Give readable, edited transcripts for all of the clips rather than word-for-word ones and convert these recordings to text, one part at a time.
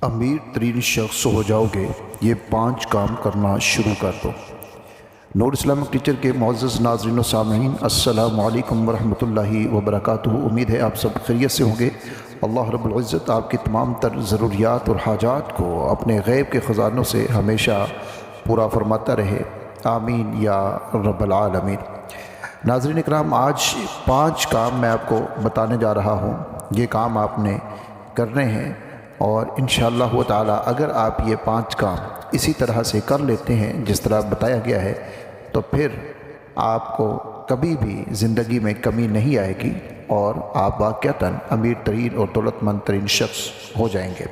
امیر ترین شخص ہو جاؤ گے، یہ 5 کام کرنا شروع کر دو۔ نور اسلامک ٹیچر کے معزز ناظرین و سامعین، السلام علیکم ورحمۃ اللہ وبرکاتہ۔ امید ہے آپ سب خیریت سے ہوں گے۔ اللہ رب العزت آپ کی تمام تر ضروریات اور حاجات کو اپنے غیب کے خزانوں سے ہمیشہ پورا فرماتا رہے، آمین یا رب العالمین۔ ناظرین اکرام، آج 5 کام میں آپ کو بتانے جا رہا ہوں۔ یہ کام آپ نے کرنے ہیں اور انشاءاللہ تعالی اگر آپ یہ 5 کام اسی طرح سے کر لیتے ہیں جس طرح بتایا گیا ہے تو پھر آپ کو کبھی بھی زندگی میں کمی نہیں آئے گی اور آپ واقعتاً امیر ترین اور دولت مند ترین شخص ہو جائیں گے۔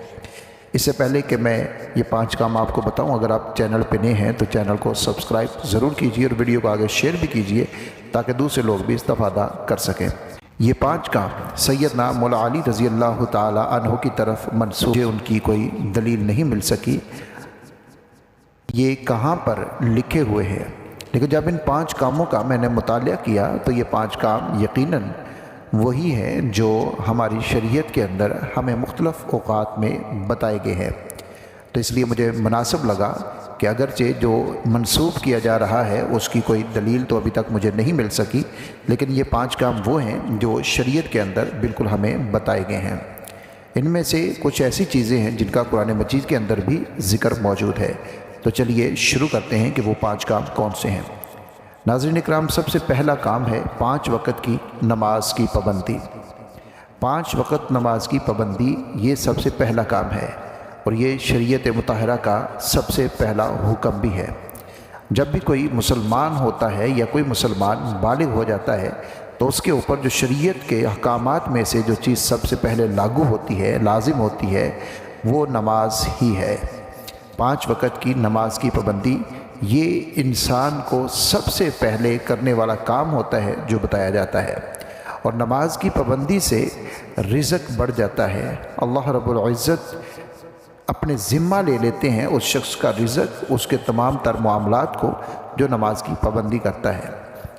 اس سے پہلے کہ میں یہ 5 کام آپ کو بتاؤں، اگر آپ چینل پہ نئے ہیں تو چینل کو سبسکرائب ضرور کیجیے اور ویڈیو کو آگے شیئر بھی کیجیے تاکہ دوسرے لوگ بھی استفادہ کر سکیں۔ یہ 5 کام سیدنا مولا علی رضی اللہ تعالی عنہ کی طرف منسوب، ان کی کوئی دلیل نہیں مل سکی یہ کہاں پر لکھے ہوئے ہیں، لیکن جب ان 5 کاموں کا میں نے مطالعہ کیا تو یہ 5 کام یقیناً وہی ہیں جو ہماری شریعت کے اندر ہمیں مختلف اوقات میں بتائے گئے ہیں۔ تو اس لیے مجھے مناسب لگا کہ اگرچہ جو منسوب کیا جا رہا ہے اس کی کوئی دلیل تو ابھی تک مجھے نہیں مل سکی، لیکن یہ 5 کام وہ ہیں جو شریعت کے اندر بالکل ہمیں بتائے گئے ہیں۔ ان میں سے کچھ ایسی چیزیں ہیں جن کا قرآن مجید کے اندر بھی ذکر موجود ہے۔ تو چلیے شروع کرتے ہیں کہ وہ 5 کام کون سے ہیں۔ ناظرین اکرام، سب سے پہلا کام ہے 5 وقت کی نماز کی پابندی۔ 5 وقت نماز کی پابندی یہ سب سے پہلا کام ہے اور یہ شریعت مطہرہ کا سب سے پہلا حکم بھی ہے۔ جب بھی کوئی مسلمان ہوتا ہے یا کوئی مسلمان بالغ ہو جاتا ہے تو اس کے اوپر جو شریعت کے احکامات میں سے جو چیز سب سے پہلے لاگو ہوتی ہے، لازم ہوتی ہے، وہ نماز ہی ہے۔ 5 وقت کی نماز کی پابندی یہ انسان کو سب سے پہلے کرنے والا کام ہوتا ہے جو بتایا جاتا ہے، اور نماز کی پابندی سے رزق بڑھ جاتا ہے۔ اللہ رب العزت اپنے ذمہ لے لیتے ہیں اس شخص کا رزق، اس کے تمام تر معاملات کو جو نماز کی پابندی کرتا ہے۔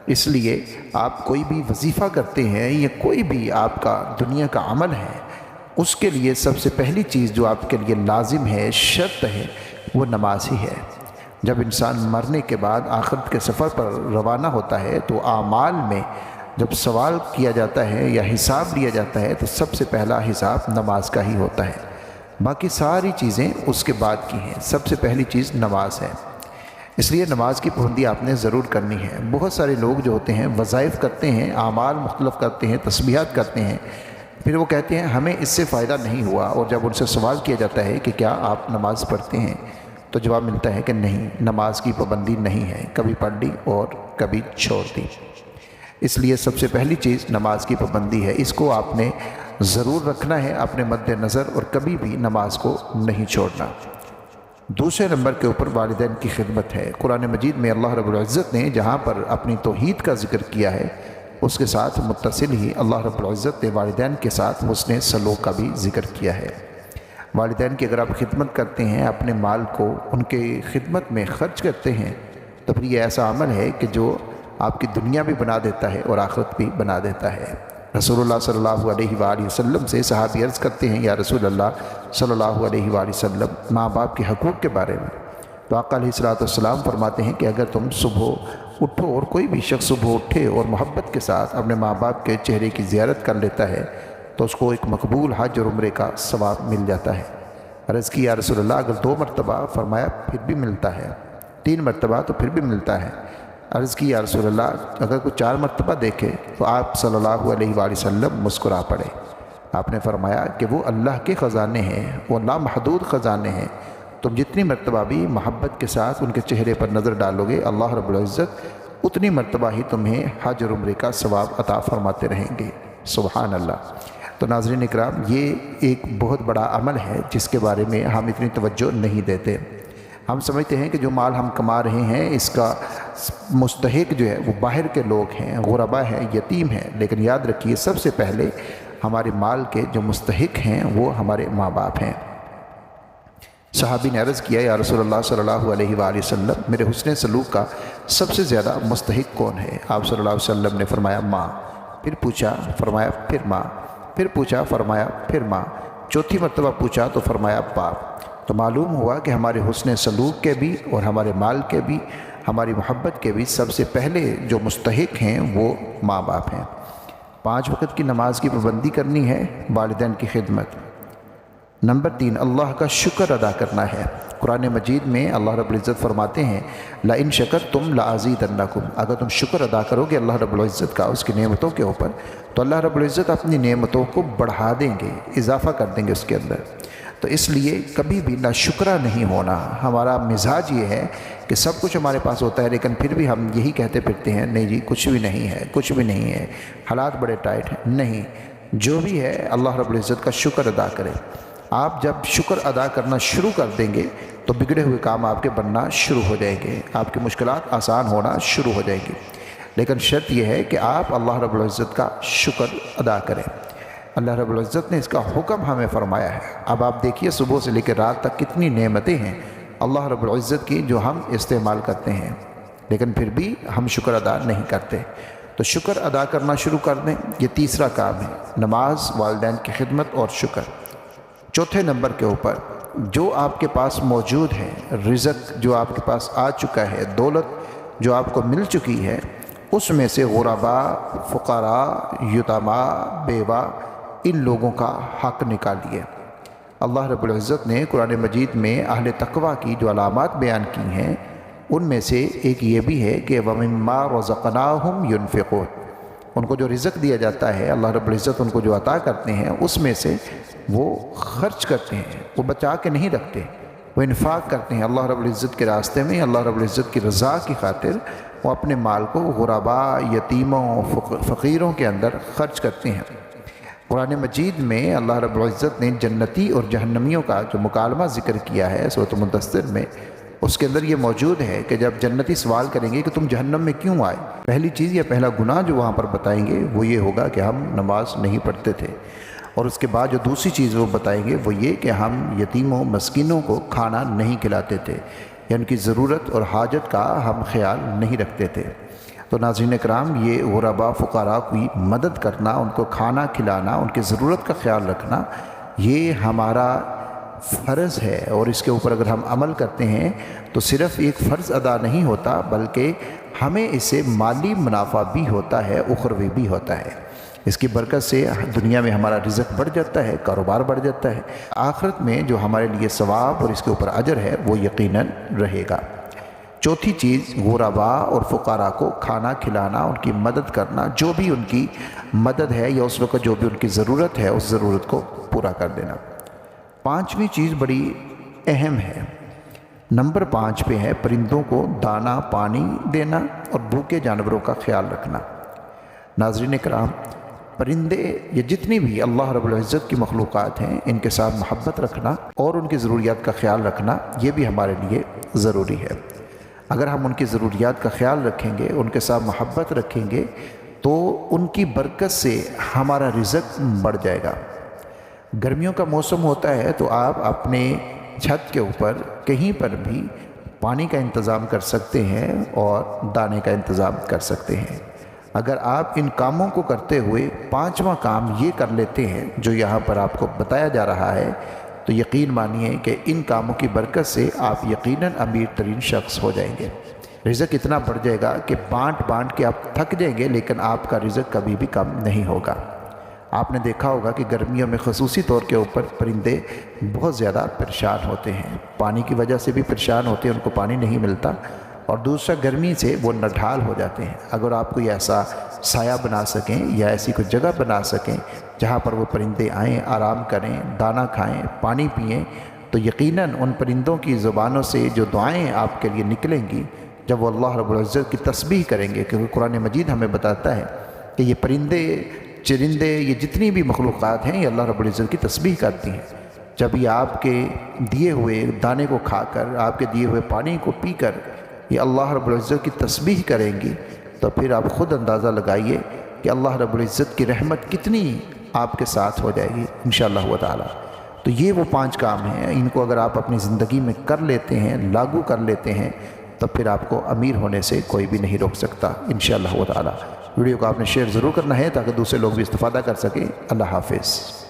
اس لیے آپ کوئی بھی وظیفہ کرتے ہیں یا کوئی بھی آپ کا دنیا کا عمل ہے، اس کے لیے سب سے پہلی چیز جو آپ کے لیے لازم ہے، شرط ہے، وہ نماز ہی ہے۔ جب انسان مرنے کے بعد آخرت کے سفر پر روانہ ہوتا ہے تو اعمال میں جب سوال کیا جاتا ہے یا حساب لیا جاتا ہے تو سب سے پہلا حساب نماز کا ہی ہوتا ہے، باقی ساری چیزیں اس کے بعد کی ہیں۔ سب سے پہلی چیز نماز ہے، اس لیے نماز کی پابندی آپ نے ضرور کرنی ہے۔ بہت سارے لوگ جو ہوتے ہیں وظائف کرتے ہیں، اعمال مختلف کرتے ہیں، تسبیحات کرتے ہیں، پھر وہ کہتے ہیں ہمیں اس سے فائدہ نہیں ہوا، اور جب ان سے سوال کیا جاتا ہے کہ کیا آپ نماز پڑھتے ہیں تو جواب ملتا ہے کہ نہیں، نماز کی پابندی نہیں ہے، کبھی پڑھ لی اور کبھی چھوڑ دی۔ اس لیے سب سے پہلی چیز نماز کی پابندی ہے، اس کو آپ نے ضرور رکھنا ہے اپنے مد نظر اور کبھی بھی نماز کو نہیں چھوڑنا۔ دوسرے نمبر کے اوپر والدین کی خدمت ہے۔ قرآن مجید میں اللہ رب العزت نے جہاں پر اپنی توحید کا ذکر کیا ہے اس کے ساتھ متصل ہی اللہ رب العزت نے والدین کے ساتھ حسن سلوک کا بھی ذکر کیا ہے۔ والدین کی اگر آپ خدمت کرتے ہیں، اپنے مال کو ان کے خدمت میں خرچ کرتے ہیں تو پھر یہ ایسا عمل ہے کہ جو آپ کی دنیا بھی بنا دیتا ہے اور آخرت بھی بنا دیتا ہے۔ رسول اللہ صلی اللہ علیہ وآلہ وسلم سے صحابی عرض کرتے ہیں، یا رسول اللہ صلی اللہ علیہ وآلہ وسلم، ماں باپ کے حقوق کے بارے میں، تو آقا علیہ السلام فرماتے ہیں کہ اگر تم صبح اٹھو اور کوئی بھی شخص صبح اٹھے اور محبت کے ساتھ اپنے ماں باپ کے چہرے کی زیارت کر لیتا ہے تو اس کو ایک مقبول حج اور عمرے کا ثواب مل جاتا ہے۔ عرض کی یا رسول اللہ اگر 2 مرتبہ، فرمایا پھر بھی ملتا ہے، 3 مرتبہ تو پھر بھی ملتا ہے۔ عرض کی یا رسول اللہ اگر کوئی 4 مرتبہ دیکھے تو آپ صلی اللہ علیہ وآلہ وسلم مسکرا پڑے۔ آپ نے فرمایا کہ وہ اللہ کے خزانے ہیں، وہ لامحدود خزانے ہیں، تم جتنی مرتبہ بھی محبت کے ساتھ ان کے چہرے پر نظر ڈالو گے اللہ رب العزت اتنی مرتبہ ہی تمہیں حج اور عمرے کا ثواب عطا فرماتے رہیں گے۔ سبحان اللہ۔ تو ناظرین اکرام، یہ ایک بہت بڑا عمل ہے جس کے بارے میں ہم اتنی توجہ نہیں دیتے۔ ہم سمجھتے ہیں کہ جو مال ہم کما رہے ہیں اس کا مستحق جو ہے وہ باہر کے لوگ ہیں، غربا ہیں، یتیم ہیں، لیکن یاد رکھیے سب سے پہلے ہمارے مال کے جو مستحق ہیں وہ ہمارے ماں باپ ہیں۔ صحابی نے عرض کیا یا رسول اللہ صلی اللہ علیہ وآلہ وسلم، میرے حسن سلوک کا سب سے زیادہ مستحق کون ہے؟ آپ صلی اللہ علیہ وسلم نے فرمایا ماں۔ پھر پوچھا، فرمایا پھر ماں۔ پھر پوچھا، فرمایا پھر ماں۔ चौथी मरतबा पूछा तो फरमाया बाप। तो मालूम हुआ कि हमारे हुस्न सलूक के भी और हमारे माल के भी, हमारी मोहब्बत के भी सबसे पहले जो मुस्तहिक हैं वो माँ बाप हैं। 5 वक्त की नमाज की पाबंदी करनी है, वालिदैन की खिदमत। नंबर 3, अल्लाह का शुक्र अदा करना है। कुरान मजीद में अल्लाह रब्बुल इज़्ज़त फरमाते हैं ला इन शकरतुम लअज़ीदन्नकुम, अगर तुम शुक्र अदा करोगे अल्लाह रब्बुल इज़्ज़त का उसकी नेमतों के ऊपर, तो अल्लाह रब्बुल इज़्ज़त अपनी नेमतों को बढ़ा देंगे, इजाफ़ा कर देंगे उसके अंदर। तो इसलिए कभी भी नाशुक्रा नहीं होना। हमारा मिजाज ये है कि सब कुछ हमारे पास होता है लेकिन फिर भी हम यही कहते फिरते हैं नहीं जी कुछ भी नहीं है, कुछ भी नहीं है, हालात बड़े टाइट हैं। नहीं, जो भी है अल्लाह रब्बुल इज़्ज़त का शुक्र अदा करें। आप जब शुक्र अदा करना शुरू कर देंगे तो बिगड़े हुए काम आपके बनना शुरू हो जाएंगे, आपकी मुश्किलात आसान होना शुरू हो जाएंगी। लेकिन शर्त यह है कि आप अल्लाह रब्बुल इज़्ज़त का शुक्र अदा करें। अल्लाह रब्बुल इज़्ज़त ने इसका हुक्म हमें फरमाया है। अब आप देखिए सुबह से लेकर रात तक कितनी नेमतें हैं अल्लाह रब्बुल इज़्ज़त की जो हम इस्तेमाल करते हैं, लेकिन फिर भी हम शुक्र अदा नहीं करते। तो शुक्र अदा करना शुरू कर दें, ये तीसरा काम है, नमाज, वालिदैन की खिदमत और शुक्र। चौथे नंबर के ऊपर जो आपके पास मौजूद है, रिज़्क़ जो आपके पास आ चुका है, दौलत जो आपको मिल चुकी है, उसमें से गुरबा, फ़ुक़रा, यतीमा, बेवा, इन लोगों का हक़ निकालिए। अल्लाह रब्बुल इज़्ज़त ने कुरान मजीद में अहले तक़वा की जो अलामात बयान की हैं उनमें से एक ये भी है कि वमिम्मा रज़क़नाहुम युनफ़िक़ून, उनको जो रिज़्क़ दिया जाता है अल्लाह रब्बुल इज़्ज़त उनको जो अता करते हैं उसमें से वो खर्च करते हैं, वो बचा के नहीं रखते, वो इन्फ़ाक़ करते हैं अल्लाह रब्बुल इज़्ज़त के रास्ते में, अल्लाह रब्बुल इज़्ज़त की रज़ा की खातिर वो अपने माल को गुरबा, यतीमों, फ़कीरों के अंदर खर्च करते हैं। कुरान मजीद में अल्लाह रब्बुल इज़्ज़त ने जन्नती और जहन्नमियों का जो मुकालमा ज़िक्र किया है सूरह मुद्दस्सिर में, उसके अंदर ये मौजूद है कि जब जन्नती सवाल करेंगे कि तुम जहन्नम में क्यों आए, पहली चीज़ या पहला गुनाह जो वहाँ पर बताएंगे वो ये होगा कि हम नमाज नहीं पढ़ते थे, और उसके बाद जो दूसरी चीज़ वो बताएंगे वो ये कि हम यतीमों, मस्कीनों को खाना नहीं खिलाते थे, या उनकी ज़रूरत और हाजत का हम ख्याल नहीं रखते थे। तो नाज़रीन कराम, ये गुरबा, फ़ुक़रा की मदद करना, उनको खाना खिलाना, उनकी ज़रूरत का ख्याल रखना, ये हमारा फ़र्ज़ है। और इसके ऊपर अगर हम अमल करते हैं तो सिर्फ़ एक फ़र्ज़ अदा नहीं होता बल्कि हमें इससे माली मुनाफ़ा भी होता है, उखरवी भी होता है। इसकी बरकत से दुनिया में हमारा रिज़्क़ बढ़ जाता है, कारोबार बढ़ जाता है, आखिरत में जो हमारे लिए सवाब और इसके ऊपर अजर है वो यकीनन रहेगा। चौथी चीज़, गुरबा और फ़ुक़रा को खाना खिलाना, उनकी मदद करना, जो भी उनकी मदद है या उस वक्त जो भी उनकी ज़रूरत है उस ज़रूरत को पूरा कर देना। पाँचवीं चीज़ बड़ी अहम है, नंबर 5 पे है परिंदों को दाना पानी देना और भूखे जानवरों का ख्याल रखना। नाज़रीन कराम, परिंदे ये जितनी भी अल्लाह रब्बुल इज़्ज़त की मखलूक़ात हैं इनके साथ मोहब्बत रखना और उनकी ज़रूरियात का ख्याल रखना ये भी हमारे लिए ज़रूरी है। अगर हम उनकी ज़रूरियात का ख्याल रखेंगे, उनके साथ मोहब्बत रखेंगे तो उनकी बरकत से हमारा रिज़्क़ बढ़ जाएगा। गर्मियों का मौसम होता है तो आप अपने छत के ऊपर कहीं पर भी पानी का इंतज़ाम कर सकते हैं और दाने का इंतज़ाम कर सकते हैं। अगर आप इन कामों को करते हुए 5वां काम ये कर लेते हैं जो यहाँ पर आपको बताया जा रहा है, तो यकीन मानिए कि इन कामों की बरकत से आप यकीनन अमीर तरीन शख्स हो जाएंगे। रिज़्क़ इतना बढ़ जाएगा कि बांट के आप थक जाएंगे, लेकिन आपका रिज़्क़ कभी भी कम नहीं होगा। आपने देखा होगा कि गर्मियों में ख़ुसूसी तौर के ऊपर परिंदे बहुत ज़्यादा परेशान होते हैं, पानी की वजह से भी परेशान होते हैं, उनको पानी नहीं मिलता, और दूसरा गर्मी से वो नढाल हो जाते हैं। अगर आप कोई ऐसा साया बना सकें या ऐसी कोई जगह बना सकें जहाँ पर वो परिंदे आएँ, आराम करें, दाना खाएं, पानी पिएं, तो यकीनन उन परिंदों की ज़ुबानों से जो दुआएं आपके लिए निकलेंगी जब वो अल्लाह रब्बुल इज़्ज़त की तस्बीह करेंगे, क्योंकि कुरान मजीद हमें बताता है कि ये परिंदे, चरिंदे, ये जितनी भी मखलूक़ात हैं ये अल्लाह रब्बुल इज़्ज़त की तस्बीह करती हैं। जब ये आपके दिए हुए दाने को खाकर, आपके दिए हुए पानी को पीकर ये अल्लाह रब्बुल इज़्ज़त की तस्बीह करेंगी, तो फिर आप ख़ुद अंदाज़ा लगाइए कि अल्लाह रब्बुल इज़्ज़त की रहमत कितनी आपके साथ हो जाएगी इंशाअल्लाह व ताला। तो ये वो 5 काम हैं, इनको अगर आप अपनी ज़िंदगी में कर लेते हैं, लागू कर लेते हैं, तो फिर आपको अमीर होने से कोई भी नहीं रोक सकता इंशाअल्लाह व ताला। वीडियो को आपने शेयर ज़रूर करना है ताकि दूसरे लोग भी इस्तिफ़ादा कर सकें। अल्लाह हाफ़िज़।